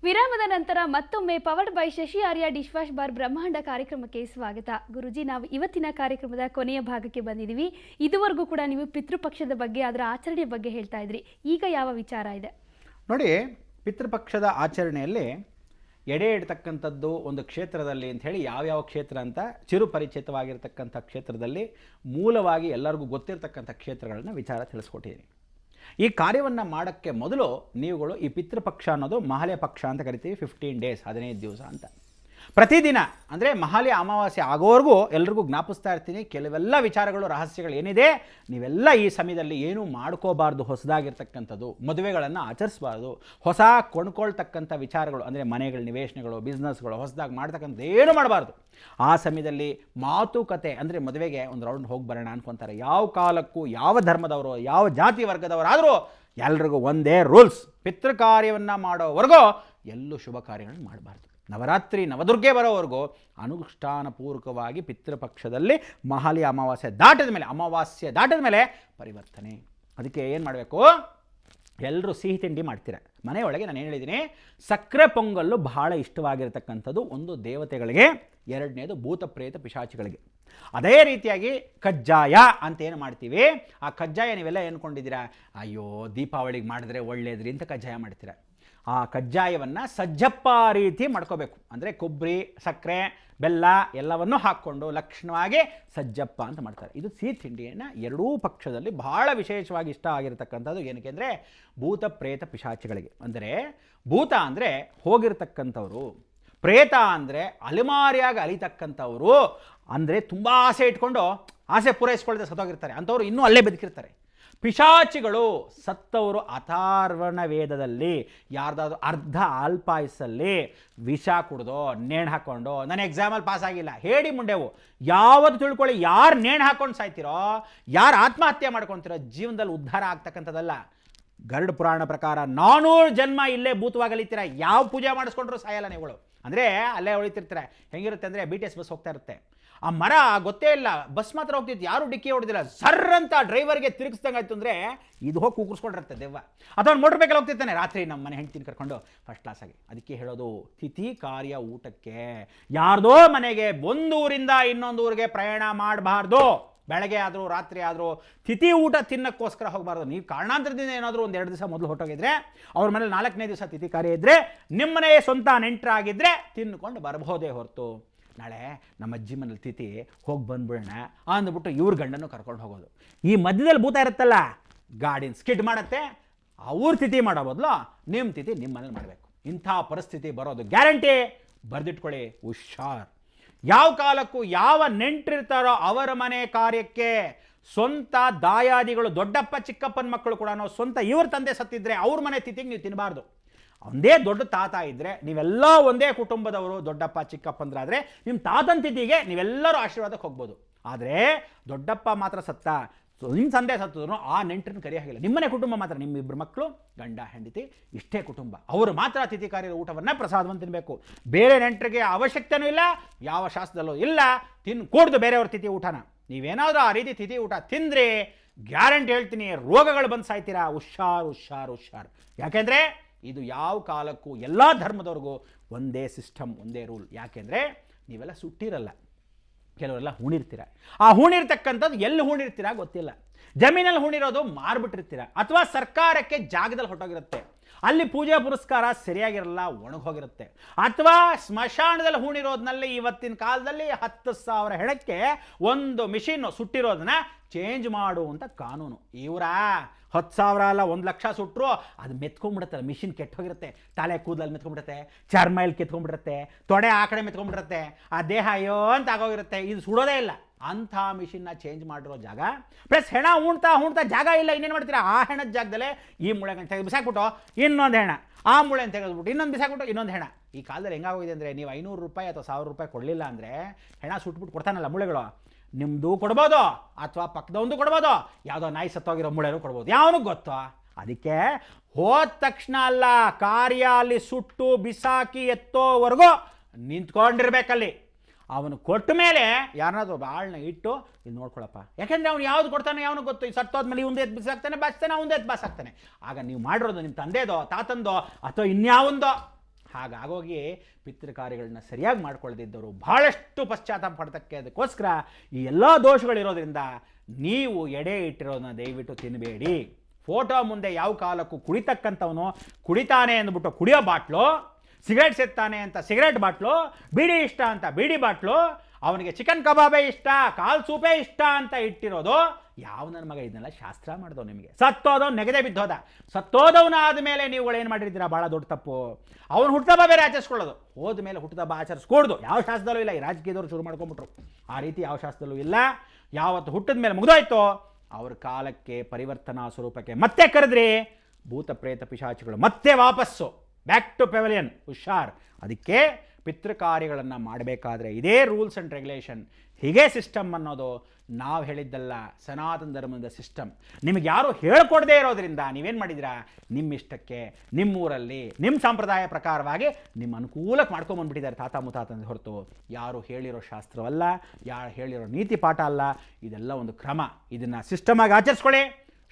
ವಿರಾಮದ ನಂತರ ಮತ್ತೊಮ್ಮೆ powered by Shashi Arya dish wash bar ಬ್ರಹ್ಮಾಂಡ ಕಾರ್ಯಕ್ರಮಕ್ಕೆ ಸ್ವಾಗತ. ಗುರುಜಿ, ನಾವು ಇವತ್ತಿನ ಕಾರ್ಯಕ್ರಮದ ಕೊನೆಯ ಭಾಗಕ್ಕೆ ಬಂದಿದ್ದೀವಿ. ಇದುವರೆಗೂ ಕೂಡ ನೀವು ಪಿತೃಪಕ್ಷದ ಬಗ್ಗೆ, ಅದರ ಆಚರಣೆ ಬಗ್ಗೆ ಹೇಳ್ತಾ ಇದ್ರಿ. ಈಗ ಯಾವ ವಿಚಾರ ಇದೆ ನೋಡಿ? ಪಿತೃಪಕ್ಷದ ಆಚರಣೆಯಲ್ಲಿ ಎಡೆ ಇಡ್ತಕ್ಕಂಥದ್ದು ಒಂದು ಕ್ಷೇತ್ರದಲ್ಲಿ ಅಂಥೇಳಿ ಯಾವ್ಯಾವ ಕ್ಷೇತ್ರ ಅಂತ ಚಿರುಪರಿಚಿತವಾಗಿರ್ತಕ್ಕಂಥ ಕ್ಷೇತ್ರದಲ್ಲಿ ಮೂಲವಾಗಿ ಎಲ್ಲರಿಗೂ ಗೊತ್ತಿರತಕ್ಕಂಥ ಕ್ಷೇತ್ರಗಳನ್ನ ವಿಚಾರ ತಿಳಿಸ್ಕೊಟ್ಟಿದ್ದೀನಿ. ಈ ಕಾರ್ಯವನ್ನು ಮಾಡೋಕ್ಕೆ ಮೊದಲು ನೀವುಗಳು ಈ ಪಿತೃಪಕ್ಷ ಅನ್ನೋದು ಮಹಾಲಯ ಪಕ್ಷ ಅಂತ ಕರಿತೀವಿ. 15 ಡೇಸ್, 15 ದಿವಸ ಅಂತ. ಪ್ರತಿದಿನ ಅಂದರೆ ಮಹಾಲಯ ಅಮಾವಾಸ್ಯೆ ಆಗೋವರೆಗೂ ಎಲ್ರಿಗೂ ಜ್ಞಾಪಿಸ್ತಾ ಇರ್ತೀನಿ. ಕೆಲವೆಲ್ಲ ವಿಚಾರಗಳು, ರಹಸ್ಯಗಳು ಏನಿದೆ, ನೀವೆಲ್ಲ ಈ ಸಮಯದಲ್ಲಿ ಏನೂ ಮಾಡ್ಕೋಬಾರ್ದು. ಹೊಸದಾಗಿರ್ತಕ್ಕಂಥದ್ದು, ಮದುವೆಗಳನ್ನು ಆಚರಿಸಬಾರ್ದು. ಹೊಸ ಕೊಂಡ್ಕೊಳ್ತಕ್ಕಂಥ ವಿಚಾರಗಳು ಅಂದರೆ ಮನೆಗಳು, ನಿವೇಶನಗಳು, ಬಿಸ್ನೆಸ್ಗಳು ಹೊಸದಾಗಿ ಮಾಡ್ತಕ್ಕಂಥದ್ದು ಏನೂ ಮಾಡಬಾರ್ದು. ಆ ಸಮಯದಲ್ಲಿ ಮಾತುಕತೆ ಅಂದರೆ ಮದುವೆಗೆ ಒಂದು ರೌಂಡ್ ಹೋಗಿ ಬರೋಣ ಅನ್ಕೊತಾರೆ. ಯಾವ ಕಾಲಕ್ಕೂ ಯಾವ ಧರ್ಮದವರು, ಯಾವ ಜಾತಿ ವರ್ಗದವರಾದರೂ ಎಲ್ರಿಗೂ ಒಂದೇ ರೂಲ್ಸ್. ಪಿತೃ ಕಾರ್ಯವನ್ನು ಮಾಡೋವರೆಗೂ ಎಲ್ಲೂ ಶುಭ ಕಾರ್ಯಗಳನ್ನು ಮಾಡಬಾರ್ದು. ನವರಾತ್ರಿ ನವದುರ್ಗೆ ಬರೋವರೆಗೂ ಅನುಷ್ಠಾನಪೂರ್ವಕವಾಗಿ ಪಿತೃಪಕ್ಷದಲ್ಲಿ ಮಹಾಲಯ ಅಮಾವಾಸ್ಯೆ ದಾಟಿದ ಮೇಲೆ ಪರಿವರ್ತನೆ. ಅದಕ್ಕೆ ಏನು ಮಾಡಬೇಕು? ಎಲ್ಲರೂ ಸಿಹಿ ತಿಂಡಿ ಮಾಡ್ತೀರ ಮನೆಯೊಳಗೆ. ನಾನು ಏನು ಹೇಳಿದ್ದೀನಿ, ಸಕ್ಕರೆ ಪೊಂಗಲ್ಲು ಬಹಳ ಇಷ್ಟವಾಗಿರತಕ್ಕಂಥದ್ದು ಒಂದು ದೇವತೆಗಳಿಗೆ, ಎರಡನೇದು ಭೂತ ಪ್ರೇತ ಪಿಶಾಚಿಗಳಿಗೆ. ಅದೇ ರೀತಿಯಾಗಿ ಕಜ್ಜಾಯ ಅಂತ ಏನು ಮಾಡ್ತೀವಿ, ಆ ಕಜ್ಜಾಯ ನೀವೆಲ್ಲ ಏನ್ಕೊಂಡಿದ್ದೀರಾ, ಅಯ್ಯೋ ದೀಪಾವಳಿಗೆ ಮಾಡಿದ್ರೆ ಒಳ್ಳೇದ್ರಿ ಅಂತ ಕಜ್ಜಾಯ ಮಾಡ್ತೀರ. ಆ ಕಜ್ಜಾಯವನ್ನು ಸಜ್ಜಪ್ಪ ರೀತಿ ಮಾಡ್ಕೋಬೇಕು. ಅಂದರೆ ಕೊಬ್ಬರಿ, ಸಕ್ಕರೆ, ಬೆಲ್ಲ ಎಲ್ಲವನ್ನೂ ಹಾಕ್ಕೊಂಡು ಲಕ್ಷಣವಾಗಿ ಸಜ್ಜಪ್ಪ ಅಂತ ಮಾಡ್ತಾರೆ. ಇದು ಸಿಹಿ ತಿಂಡಿಯನ್ನು ಎರಡೂ ಪಕ್ಷದಲ್ಲಿ ಬಹಳ ವಿಶೇಷವಾಗಿ ಇಷ್ಟ ಆಗಿರತಕ್ಕಂಥದ್ದು. ಏನಕ್ಕೆ ಅಂದರೆ ಭೂತ ಪ್ರೇತ ಪಿಶಾಚಿಗಳಿಗೆ. ಅಂದರೆ ಭೂತ ಅಂದರೆ ಹೋಗಿರ್ತಕ್ಕಂಥವ್ರು, ಪ್ರೇತ ಅಂದರೆ ಅಲೆಮಾರಿಯಾಗಿ ಅಲಿತಕ್ಕಂಥವ್ರು. ಅಂದರೆ ತುಂಬ ಆಸೆ ಇಟ್ಕೊಂಡು ಆಸೆ ಪೂರೈಸ್ಕೊಳ್ಳದೆ ಸತ್ತೋಗಿರ್ತಾರೆ, ಅಂಥವ್ರು ಇನ್ನೂ ಅಲ್ಲೇ ಬದುಕಿರ್ತಾರೆ. ಪಿಶಾಚಿಗಳು ಸತ್ತವರು ಅಥರ್ವಣ ವೇದದಲ್ಲಿ ಯಾರ್ದಾದ್ರು ಅರ್ಧ ಆಲ್ಪಾಯಸ್ಸಲ್ಲಿ ವಿಷ ಕುಡ್ದೋ ನೇಣು ಹಾಕ್ಕೊಂಡು, ನಾನು ಎಕ್ಸಾಮಲ್ಲಿ ಪಾಸ್ ಆಗಿಲ್ಲ ಹೇಳಿ ಮುಂಡೆವು, ಯಾವತ್ತು ತಿಳ್ಕೊಳ್ಳಿ, ಯಾರು ನೇಣು ಹಾಕ್ಕೊಂಡು ಸಾಯ್ತಿರೋ, ಯಾರು ಆತ್ಮಹತ್ಯೆ ಮಾಡ್ಕೊತಿರೋ, ಜೀವನದಲ್ಲಿ ಉದ್ಧಾರ ಆಗ್ತಕ್ಕಂಥದ್ದಲ್ಲ. ಗರುಡ ಪುರಾಣ ಪ್ರಕಾರ 400 ಜನ್ಮ ಇಲ್ಲೇ ಭೂತವಾಗಲಿತ್ತೀರ. ಯಾವ ಪೂಜೆ ಮಾಡಿಸ್ಕೊಂಡ್ರು ಸಾಯಲ್ಲ ನೀವುಗಳು. ಅಂದರೆ ಅಲ್ಲೇ ಉಳಿತಿರ್ತಾರೆ. ಹೆಂಗಿರುತ್ತೆ ಅಂದರೆ BTS ಬಸ್ ಹೋಗ್ತಾ ಇರುತ್ತೆ, ಆ ಮರ ಗೊತ್ತೇ ಇಲ್ಲ, ಬಸ್ ಮಾತ್ರ ಹೋಗ್ತಿತ್ತು, ಯಾರು ಡಿಕ್ಕಿ ಹೊಡೆದಿಲ್ಲ, ಸರ್ರ್ ಅಂತ ಡ್ರೈವರ್ಗೆ ತಿರುಗಿಸ್ದಂಗೆ ಆಯ್ತು ಅಂದರೆ ಇದು ಹೋಗಿ ಕೂಗಿಸ್ಕೊಂಡಿರುತ್ತೆ ದೆವ್ವ. ಅಥವಾ ಮೋಟರ್ ಬೈಕಲ್ಲಿ ಹೋಗ್ತಿರ್ತಾನೆ ರಾತ್ರಿ, ನಮ್ಮ ಮನೆ ಹೆಂಡ್ತಿನ ಕರ್ಕೊಂಡು ಫಸ್ಟ್ ಕ್ಲಾಸಾಗಿ. ಅದಕ್ಕೆ ಹೇಳೋದು, ತಿಥಿ ಕಾರ್ಯ ಊಟಕ್ಕೆ ಯಾರ್ದೋ ಮನೆಗೆ ಒಂದು ಊರಿಂದ ಇನ್ನೊಂದು ಊರಿಗೆ ಪ್ರಯಾಣ ಮಾಡಬಾರ್ದು. ಬೆಳಗ್ಗೆ ಆದರೂ ರಾತ್ರಿ ಆದರೂ ತಿಥಿ ಊಟ ತಿನ್ನಕ್ಕೋಸ್ಕರ ಹೋಗಬಾರ್ದು. ನೀವು ಕಾರಣಾಂತರದಿಂದ ಏನಾದರೂ ಒಂದು 2 ದಿವಸ ಮೊದಲು ಹೊರಟೋಗಿದ್ರೆ, ಅವ್ರ ಮನೇಲಿ 4ನೇ ದಿವಸ ತಿಥಿ ಕಾರ್ಯ ಇದ್ದರೆ, ನಿಮ್ಮನೆ ಸ್ವಂತ ನೆಂಟರಾಗಿದ್ದರೆ ತಿನ್ಕೊಂಡು ಬರಬಹುದೇ ಹೊರತು, ನಾಳೆ ನಮ್ಮ ಅಜ್ಜಿ ಮನೇಲಿ ತಿಥಿ ಹೋಗಿ ಬಂದ್ಬಿಡೋಣ ಅಂದ್ಬಿಟ್ಟು ಇವ್ರ ಗಂಡನ್ನು ಕರ್ಕೊಂಡು ಹೋಗೋದು. ಈ ಮಧ್ಯದಲ್ಲಿ ಭೂತ ಇರುತ್ತಲ್ಲ, ಗಾಡಿನ ಸ್ಕಿಡ್ ಮಾಡುತ್ತೆ. ಅವ್ರ ತಿಥಿ ಮಾಡೋ ಬದಲು ನಿಮ್ಮ ತಿಥಿ ನಿಮ್ಮ ಮನೇಲಿ ಮಾಡಬೇಕು. ಇಂಥ ಪರಿಸ್ಥಿತಿ ಬರೋದು ಗ್ಯಾರಂಟಿ. ಬರೆದಿಟ್ಕೊಳ್ಳಿ, ಹುಷಾರ್. ಯಾವ ಕಾಲಕ್ಕೂ ಯಾವ ನೆಂಟರಿರ್ತಾರೋ ಅವರ ಮನೆ ಕಾರ್ಯಕ್ಕೆ ಸ್ವಂತ ದಾಯಾದಿಗಳು, ದೊಡ್ಡಪ್ಪ ಚಿಕ್ಕಪ್ಪನ ಮಕ್ಕಳು ಕೂಡ ಸ್ವಂತ ಇವ್ರ ತಂದೆ ಸತ್ತಿದ್ರೆ ಅವ್ರ ಮನೆ ತಿಥಿಗೆ ನೀವು ತಿನ್ನಬಾರ್ದು. ಒಂದೇ ದೊಡ್ಡ ತಾತ ಇದ್ದರೆ ನೀವೆಲ್ಲ ಒಂದೇ ಕುಟುಂಬದವರು, ದೊಡ್ಡಪ್ಪ ಚಿಕ್ಕಪ್ಪಂದ್ರಾದರೆ ನಿಮ್ಮ ತಾತನ ತಿಥಿಗೆ ನೀವೆಲ್ಲರೂ ಆಶೀರ್ವಾದಕ್ಕೆ ಹೋಗ್ಬೋದು. ಆದರೆ ದೊಡ್ಡಪ್ಪ ಮಾತ್ರ ಸತ್ತ, ನಿಮ್ಮ ತಂದೆ ಸತ್ತಿದ್ರು ಆ ನೆಂಟರನ್ನು ಕರೆಯಾಗಿಲ್ಲ. ನಿಮ್ಮನೆ ಕುಟುಂಬ ಮಾತ್ರ, ನಿಮ್ಮಿಬ್ಬರು ಮಕ್ಕಳು, ಗಂಡ ಹೆಂಡತಿ, ಇಷ್ಟೇ ಕುಟುಂಬ, ಅವರು ಮಾತ್ರ ತಿಥಿ ಕಾರ್ಯದ ಊಟವನ್ನು ಪ್ರಸಾದವನ್ನು ತಿನ್ನಬೇಕು. ಬೇರೆ ನೆಂಟರಿಗೆ ಅವಶ್ಯಕತೆಯೂ ಇಲ್ಲ, ಯಾವ ಶಾಸ್ತ್ರದಲ್ಲೂ ಇಲ್ಲ. ಕೂಡ್ದು ಬೇರೆಯವ್ರ ತಿಥಿ ಊಟನ. ನೀವೇನಾದರೂ ಆ ರೀತಿ ತಿಥಿ ಊಟ ತಿಂದರೆ ಗ್ಯಾರಂಟಿ ಹೇಳ್ತೀನಿ, ರೋಗಗಳು ಬಂದು ಸಾಯ್ತೀರಾ. ಹುಷಾರು ಹುಷಾರು ಹುಷಾರು. ಯಾಕೆಂದರೆ ಇದು ಯಾವ ಕಾಲಕ್ಕೂ ಎಲ್ಲ ಧರ್ಮದವ್ರಿಗೂ ಒಂದೇ ಸಿಸ್ಟಮ್, ಒಂದೇ ರೂಲ್. ಯಾಕೆಂದರೆ ನೀವೆಲ್ಲ ಸುಟ್ಟಿರಲ್ಲ, ಕೆಲವರೆಲ್ಲ ಹೂಣಿರ್ತೀರ. ಆ ಹೂಣಿರ್ತಕ್ಕಂಥದ್ದು ಎಲ್ಲಿ ಹೂಣಿರ್ತೀರ ಗೊತ್ತಿಲ್ಲ. ಜಮೀನಲ್ಲಿ ಹೂಣಿರೋದು ಮಾರ್ಬಿಟ್ಟಿರ್ತೀರ, ಅಥವಾ ಸರ್ಕಾರಕ್ಕೆ ಜಾಗದಲ್ಲಿ ಹೊಟ್ಟೋಗಿರುತ್ತೆ, ಅಲ್ಲಿ ಪೂಜೆ ಪುರಸ್ಕಾರ ಸರಿಯಾಗಿರಲ್ಲ, ಒಣಗೋಗಿರುತ್ತೆ. ಅಥವಾ ಸ್ಮಶಾನದಲ್ಲಿ ಹೂಣಿರೋದ್ನಲ್ಲಿ ಇವತ್ತಿನ ಕಾಲದಲ್ಲಿ 10,000 ಹೆಣಕ್ಕೆ ಒಂದು ಮಿಷಿನ್ ಸುಟ್ಟಿರೋದನ್ನ ಚೇಂಜ್ ಮಾಡು ಅಂತ ಕಾನೂನು. ಇವರ 10,000 ಅಲ್ಲ 1,00,000 ಸುಟ್ಟರು ಅದು ಮೆತ್ಕೊಂಡ್ಬಿಡುತ್ತಲ್ಲ, ಮಿಷಿನ್ ಕೆಟ್ಟೋಗಿರುತ್ತೆ. ತಲೆ ಕೂದಲಲ್ಲಿ ಮೆತ್ಕೊಂಡ್ಬಿಡುತ್ತೆ, ಚರ್ಮ ಇಲ್ಲಿ ಕೆತ್ಕೊಂಡ್ಬಿಡುತ್ತೆ, ತೊಡೆ ಆ ಕಡೆ ಮೆತ್ಕೊಂಡ್ಬಿಡುತ್ತೆ, ಆ ದೇಹ ಅಯ್ಯೋ ಅಂತ ಆಗೋಗಿರುತ್ತೆ. ಇದು ಸುಡೋದೇ ಇಲ್ಲ. ಅಂಥ ಮಿಷಿನ್ನ ಚೇಂಜ್ ಮಾಡಿರೋ ಜಾಗ ಪ್ಲಸ್ ಹೆಣ ಉಣ್ತಾ ಜಾಗ ಇಲ್ಲ. ಇನ್ನೇನು ಮಾಡ್ತೀರಾ? ಆ ಹೆಣದ ಜಾಗದಲ್ಲೇ ಈ ಮೂಳೆ ತೆಗೆದು ಬಿಸಾಕ್ಬಿಟ್ಟು ಇನ್ನೊಂದು ಹೆಣ, ಆ ಮೂಳೆನ ತೆಗೆದುಬಿಟ್ಟು ಇನ್ನೊಂದು ಬಿಸಾಕ್ಬಿಟ್ಟು ಇನ್ನೊಂದು ಹೆಣ. ಈ ಕಾಲದಲ್ಲಿ ಹೆಂಗಾಗೋಗಿದೆ ಅಂದರೆ, ನೀವು 500 ರೂಪಾಯಿ ಅಥವಾ 1000 ರೂಪಾಯಿ ಕೊಡಲಿಲ್ಲ ಅಂದರೆ ಹೆಣ ಸುಟ್ಬಿಟ್ಟು ಕೊಡ್ತಾನಲ್ಲ ಮೂಳೆಗಳು, ನಿಮ್ಮದು ಕೊಡ್ಬೋದು ಅಥವಾ ಪಕ್ಕದೊಂದು ಕೊಡ್ಬೋದು, ಯಾವುದೋ ನಾಯಿ ಸತ್ತೋಗಿರೋ ಮೂಳೆನೂ ಕೊಡ್ಬೋದು. ಯಾವನು ಗೊತ್ತೋ? ಅದಕ್ಕೆ ಹೋದ ತಕ್ಷಣ ಅಲ್ಲ, ಕಾರ್ಯ ಅಲ್ಲಿ ಸುಟ್ಟು ಬಿಸಾಕಿ ಎತ್ತೋವರೆಗೂ ನಿಂತ್ಕೊಂಡಿರ್ಬೇಕಲ್ಲಿ. ಅವನು ಕೊಟ್ಟ ಮೇಲೆ ಯಾರನ್ನಾದ್ರೂ ಒಬ್ಬ ಆಳನ್ನ ಇಟ್ಟು ಇದು ನೋಡ್ಕೊಳಪ್ಪ, ಯಾಕೆಂದರೆ ಅವ್ನು ಯಾವ್ದು ಕೊಡ್ತಾನೆ ಯಾವನು ಗೊತ್ತು. ಈ ಸತ್ತೋದ್ಮೇಲೆ ಇವಂದು ಎದ್ದು ಬಿಸಾಕ್ತಾನೆ, ಬಾಚ್ತಾನೆ, ಅವಂದು ಎದ್ದು ಬಾಸಾಕ್ತಾನೆ. ಆಗ ನೀವು ಮಾಡಿರೋದು ನಿಮ್ಮ ತಂದೆದೋ ತಾತಂದೋ ಅಥವಾ ಇನ್ಯಾವುಂದೋ. ಹಾಗಾಗೋಗಿ ಪಿತೃಕಾರ್ಯಗಳನ್ನ ಸರಿಯಾಗಿ ಮಾಡ್ಕೊಳ್ದಿದ್ದವರು ಭಾಳಷ್ಟು ಪಶ್ಚಾತ್ತಾಪ ಪಡ್ತಕ್ಕೆ. ಅದಕ್ಕೋಸ್ಕರ ಈ ಎಲ್ಲ ದೋಷಗಳಿರೋದ್ರಿಂದ ನೀವು ಎಡೆ ಇಟ್ಟಿರೋದನ್ನ ದಯವಿಟ್ಟು ತಿನ್ನಬೇಡಿ. ಫೋಟೋ ಮುಂದೆ ಯಾವ ಕಾಲಕ್ಕೂ ಕುಡಿತಕ್ಕಂಥವನು ಕುಡಿತಾನೆ ಅಂದ್ಬಿಟ್ಟು ಕುಡಿಯೋ ಬಾಟ್ಲು, ಸಿಗರೇಟ್ ಸೇರ್ತಾನೆ ಅಂತ ಸಿಗರೇಟ್ ಬಾಟ್ಲು, ಬೀಡಿ ಇಷ್ಟ ಅಂತ ಬೀಡಿ ಬಾಟ್ಲು, ಅವನಿಗೆ ಚಿಕನ್ ಕಬಾಬೇ ಇಷ್ಟ, ಕಾಲು ಸೂಪೇ ಇಷ್ಟ ಅಂತ ಇಟ್ಟಿರೋದು ಯಾವ ನನ್ನ ಮಗ ಇದನ್ನೆಲ್ಲ ಶಾಸ್ತ್ರ ಮಾಡಿದವು ನಿಮಗೆ. ಸತ್ತೋದವ್ನು ನೆಗದೆ ಬಿದ್ದೋದ, ಸತ್ತೋದವನ ಆದಮೇಲೆ ನೀವುಗಳೇನು ಮಾಡಿರ್ತೀರಾ, ಭಾಳ ದೊಡ್ಡ ತಪ್ಪು. ಅವನು ಹುಟ್ಟುಹಬ್ಬ ಬೇರೆ ಆಚರಿಸ್ಕೊಳ್ಳೋದು, ಹೋದ ಮೇಲೆ ಹುಟ್ಟುಹಬ್ಬ ಆಚರಿಸ್ಕೊಡ್ದು ಯಾವ ಶಾಸ್ತ್ರದಲ್ಲೂ ಇಲ್ಲ. ಈ ರಾಜಕೀಯದವರು ಶುರು ಮಾಡ್ಕೊಂಬಿಟ್ರು, ಆ ರೀತಿ ಯಾವ ಶಾಸ್ತ್ರದಲ್ಲೂ ಇಲ್ಲ. ಯಾವತ್ತು ಹುಟ್ಟಿದ ಮೇಲೆ ಮುಗಿದೋಯ್ತು ಅವ್ರ ಕಾಲಕ್ಕೆ ಪರಿವರ್ತನಾ ಸ್ವರೂಪಕ್ಕೆ ಮತ್ತೆ ಕರೆದ್ರಿ, ಭೂತ ಪ್ರೇತ ಪಿಶಾಚಿಗಳು ಮತ್ತೆ ವಾಪಸ್ಸು ಬ್ಯಾಕ್ ಟು ಪೆವಿಲಿಯನ್. ಹುಷಾರ್. ಅದಕ್ಕೆ ಪಿತೃಕಾರ್ಯಗಳನ್ನು ಮಾಡಬೇಕಾದ್ರೆ ಇದೇ ರೂಲ್ಸ್ ಆ್ಯಂಡ್ ರೆಗ್ಯುಲೇಷನ್, ಹೀಗೆ ಸಿಸ್ಟಮ್ ಅನ್ನೋದು ನಾವು ಹೇಳಿದ್ದಲ್ಲ, ಸನಾತನ ಧರ್ಮದ ಸಿಸ್ಟಮ್. ನಿಮಗೆ ಯಾರು ಹೇಳ್ಕೊಡದೇ ಇರೋದ್ರಿಂದ ನೀವೇನು ಮಾಡಿದ್ದೀರಾ, ನಿಮ್ಮ ಇಷ್ಟಕ್ಕೆ ನಿಮ್ಮೂರಲ್ಲಿ ನಿಮ್ಮ ಸಂಪ್ರದಾಯ ಪ್ರಕಾರವಾಗಿ ನಿಮ್ಮ ಅನುಕೂಲಕ್ಕೆ ಮಾಡ್ಕೊಂಬಂದ್ಬಿಟ್ಟಿದ್ದಾರೆ ತಾತ ಮುತಾತಂದು ಹೊರತು ಯಾರು ಹೇಳಿರೋ ಶಾಸ್ತ್ರವಲ್ಲ, ಯಾರು ಹೇಳಿರೋ ನೀತಿ ಪಾಠ ಅಲ್ಲ. ಇದೆಲ್ಲ ಒಂದು ಕ್ರಮ. ಇದನ್ನು ಸಿಸ್ಟಮಾಗಿ ಆಚರಿಸ್ಕೊಳ್ಳಿ,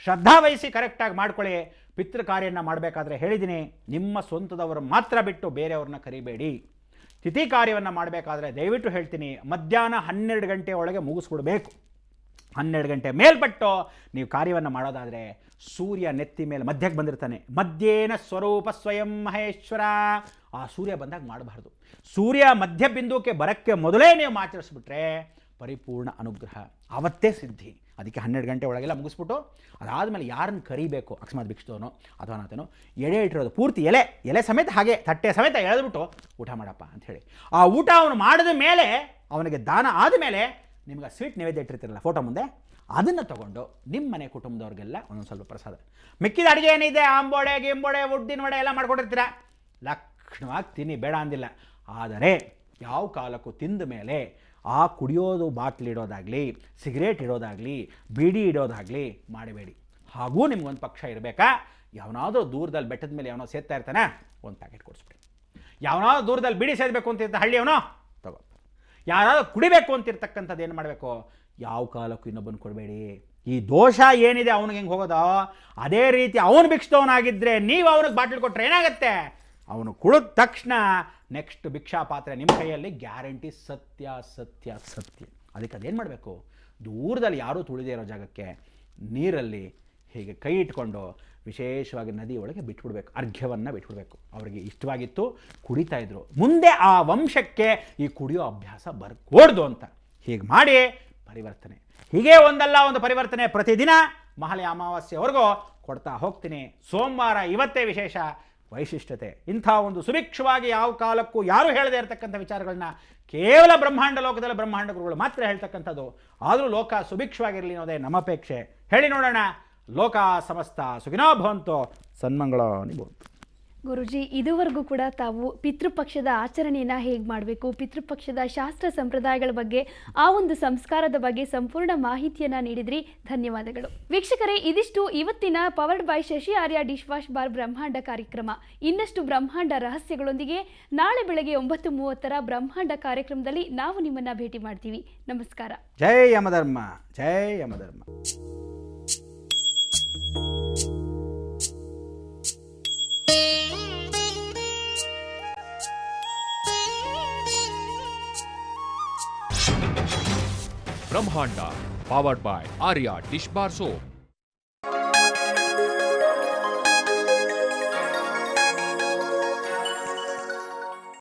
ಶ್ರದ್ಧಾ ವಹಿಸಿ ಕರೆಕ್ಟಾಗಿ ಮಾಡ್ಕೊಳ್ಳಿ. ಪಿತೃಕಾರ್ಯನ ಮಾಡಬೇಕಾದ್ರೆ ಹೇಳಿದ್ದೀನಿ, ನಿಮ್ಮ ಸ್ವಂತದವರು ಮಾತ್ರ ಬಿಟ್ಟು ಬೇರೆಯವ್ರನ್ನ ಕರಿಬೇಡಿ. ತಿಥಿ ಕಾರ್ಯವನ್ನು ಮಾಡಬೇಕಾದ್ರೆ ದಯವಿಟ್ಟು ಹೇಳ್ತೀನಿ, ಮಧ್ಯಾಹ್ನ 12 ಗಂಟೆ ಒಳಗೆ ಮುಗಿಸ್ಬಿಡ್ಬೇಕು. 12 ಗಂಟೆ ಮೇಲ್ಪಟ್ಟು ನೀವು ಕಾರ್ಯವನ್ನು ಮಾಡೋದಾದರೆ ಸೂರ್ಯ ನೆತ್ತಿ ಮೇಲೆ ಮಧ್ಯಕ್ಕೆ ಬಂದಿರ್ತಾನೆ. ಮಧ್ಯೇನ ಸ್ವರೂಪ ಸ್ವಯಂ ಮಹೇಶ್ವರ. ಆ ಸೂರ್ಯ ಬಂದಾಗ ಮಾಡಬಾರ್ದು. ಸೂರ್ಯ ಮಧ್ಯ ಬಿಂದುಕ್ಕೆ ಬರೋಕ್ಕೆ ಮೊದಲೇ ನೀವು ಆಚರಿಸ್ಬಿಟ್ರೆ ಪರಿಪೂರ್ಣ ಅನುಗ್ರಹ ಆವತ್ತೇ ಸಿದ್ಧಿ. ಅದಕ್ಕೆ 12 ಗಂಟೆ ಒಳಗೆಲ್ಲ ಮುಗಿಸ್ಬಿಟ್ಟು ಅದಾದಮೇಲೆ ಯಾರನ್ನು ಕರಿಬೇಕು, ಅಕಸ್ಮಾತ್ ಭಿಕ್ಷುವನೋ ಅಥವಾ ನಾತನೋ, ಎಡೆ ಇಟ್ಟಿರೋದು ಪೂರ್ತಿ ಎಲೆ ಸಮೇತ ಹಾಗೆ ತಟ್ಟೆ ಸಮೇತ ಎಳೆದ್ಬಿಟ್ಟು ಊಟ ಮಾಡಪ್ಪ ಅಂಥೇಳಿ. ಆ ಊಟ ಅವನು ಮಾಡಿದ ಮೇಲೆ, ಅವನಿಗೆ ದಾನ ಆದಮೇಲೆ ನಿಮ್ಗೆ ಸ್ವೀಟ್ ನೈವೇದ್ಯ ಇಟ್ಟಿರ್ತಿರಲ್ಲ ಫೋಟೋ ಮುಂದೆ, ಅದನ್ನು ತೊಗೊಂಡು ನಿಮ್ಮ ಮನೆ ಕುಟುಂಬದವ್ರಿಗೆಲ್ಲ ಒಂದೊಂದು ಸ್ವಲ್ಪ ಪ್ರಸಾದ. ಮಿಕ್ಕಿದ ಅಡುಗೆ ಏನಿದೆ, ಆಂಬೋಡೆ ಗಿಂಬೋಡೆ ಉದ್ದಿನ ವಡೆ ಎಲ್ಲ ಮಾಡ್ಕೊಂಡಿರ್ತೀರ, ಲಕ್ಷಣವಾಗಿ ತಿನ್ನಿ, ಬೇಡ ಅಂದಿಲ್ಲ. ಆದರೆ ಯಾವ ಕಾಲಕ್ಕೂ ತಿಂದ ಮೇಲೆ ಆ ಕುಡಿಯೋದು ಬಾಟ್ಲಿಡೋದಾಗಲಿ, ಸಿಗರೇಟ್ ಇಡೋದಾಗಲಿ, ಬೀಡಿ ಇಡೋದಾಗಲಿ ಮಾಡಬೇಡಿ. ಹಾಗೂ ನಿಮ್ಗೊಂದು ಪಕ್ಷ ಇರಬೇಕಾ, ಯಾವನಾದರೂ ದೂರದಲ್ಲಿ ಬೆಟ್ಟದ ಮೇಲೆ ಯಾವನೋ ಸೇರ್ತಾ ಇರ್ತಾನೆ, ಒಂದು ಪ್ಯಾಕೆಟ್ ಕೊಡಿಸ್ಬಿಡಿ. ಯಾವನಾದ್ರು ದೂರದಲ್ಲಿ ಬೀಡಿ ಸೇದಬೇಕು ಅಂತಿರ್ತ ಹಳ್ಳಿಯವನೋ ತಗೋ. ಯಾರಾದರೂ ಕುಡಿಬೇಕು ಅಂತಿರ್ತಕ್ಕಂಥದ್ದು ಏನು ಮಾಡಬೇಕು, ಯಾವ ಕಾಲಕ್ಕೂ ಇನ್ನೊಬ್ಬನ ಕೊಡಬೇಡಿ. ಈ ದೋಷ ಏನಿದೆ ಅವನಿಗೆ ಹೆಂಗೆ ಹೋಗೋದೋ ಅದೇ ರೀತಿ ಅವನು ಭಿಕ್ಷದವನಾಗಿದ್ದರೆ ನೀವು ಅವನಿಗೆ ಬಾಟ್ಲಿ ಕೊಟ್ಟರೆ ಏನಾಗುತ್ತೆ, ಅವನು ಕುಡಿದ ತಕ್ಷಣ ನೆಕ್ಸ್ಟ್ ಭಿಕ್ಷಾ ಪಾತ್ರೆ ನಿಮ್ಮ ಕೈಯಲ್ಲಿ ಗ್ಯಾರಂಟಿ. ಸತ್ಯ ಸತ್ಯ ಸತ್ಯ. ಅದಕ್ಕೆ ಅದೇನು ಮಾಡಬೇಕು, ದೂರದಲ್ಲಿ ಯಾರೂ ತುಳಿದೇ ಇರೋ ಜಾಗಕ್ಕೆ ನೀರಲ್ಲಿ ಹೀಗೆ ಕೈ ಇಟ್ಕೊಂಡು ವಿಶೇಷವಾಗಿ ನದಿ ಒಳಗೆ ಬಿಟ್ಬಿಡ್ಬೇಕು, ಅರ್ಘ್ಯವನ್ನು ಬಿಟ್ಬಿಡ್ಬೇಕು. ಅವರಿಗೆ ಇಷ್ಟವಾಗಿತ್ತು, ಕುಡಿತಾ ಇದ್ರು, ಮುಂದೆ ಆ ವಂಶಕ್ಕೆ ಈ ಕುಡಿಯೋ ಅಭ್ಯಾಸ ಬರ್ಕೂಡ್ದು ಅಂತ ಹೀಗೆ ಮಾಡಿ ಪರಿವರ್ತನೆ. ಹೀಗೆ ಒಂದಲ್ಲ ಒಂದು ಪರಿವರ್ತನೆ ಪ್ರತಿದಿನ ಮಹಾಲಯ ಅಮಾವಾಸ್ಯೆವರೆಗೂ ಕೊಡ್ತಾ ಹೋಗ್ತೀನಿ. ಸೋಮವಾರ ಇವತ್ತೇ ವಿಶೇಷ ವೈಶಿಷ್ಟ್ಯತೆ. ಇಂಥ ಒಂದು ಸುಭಿಕ್ಷವಾಗಿ ಯಾವ ಕಾಲಕ್ಕೂ ಯಾರೂ ಹೇಳದೇ ಇರತಕ್ಕಂಥ ವಿಚಾರಗಳನ್ನ ಕೇವಲ ಬ್ರಹ್ಮಾಂಡ ಲೋಕದಲ್ಲಿ ಬ್ರಹ್ಮಾಂಡ ಗುರುಗಳು ಮಾತ್ರ ಹೇಳ್ತಕ್ಕಂಥದ್ದು. ಆದರೂ ಲೋಕ ಸುಭಿಕ್ಷವಾಗಿರಲಿ ಅನ್ನೋದೇ ನಮ್ಮ ಅಪೇಕ್ಷೆ. ಹೇಳಿ ನೋಡೋಣ. ಲೋಕ ಸಮಸ್ತ ಸುಖಿನೋ ಭವಂತು, ಸನ್ಮಂಗಳೋ ನಿಭವಂತು. ಗುರುಜಿ, ಇದುವರೆಗೂ ಕೂಡ ತಾವು ಪಿತೃಪಕ್ಷದ ಆಚರಣೆಯನ್ನು ಹೇಗೆ ಮಾಡಬೇಕು, ಪಿತೃಪಕ್ಷದ ಶಾಸ್ತ್ರ ಸಂಪ್ರದಾಯಗಳ ಬಗ್ಗೆ, ಆ ಒಂದು ಸಂಸ್ಕಾರದ ಬಗ್ಗೆ ಸಂಪೂರ್ಣ ಮಾಹಿತಿಯನ್ನು ನೀಡಿದ್ರಿ. ಧನ್ಯವಾದಗಳು. ವೀಕ್ಷಕರೇ, ಇದಿಷ್ಟು ಇವತ್ತಿನ powered by Shashi Arya dish wash bar ಬ್ರಹ್ಮಾಂಡ ಕಾರ್ಯಕ್ರಮ. ಇನ್ನಷ್ಟು ಬ್ರಹ್ಮಾಂಡ ರಹಸ್ಯಗಳೊಂದಿಗೆ ನಾಳೆ ಬೆಳಗ್ಗೆ 9:30 ಬ್ರಹ್ಮಾಂಡ ಕಾರ್ಯಕ್ರಮದಲ್ಲಿ ನಾವು ನಿಮ್ಮನ್ನು ಭೇಟಿ ಮಾಡ್ತೀವಿ. ನಮಸ್ಕಾರ. ಜೈ ಯಮಧರ್ಮ, ಜೈ ಯಮಧರ್ಮ. ಬ್ರಹ್ಮಾಂಡ powered by Arya dish bar soap.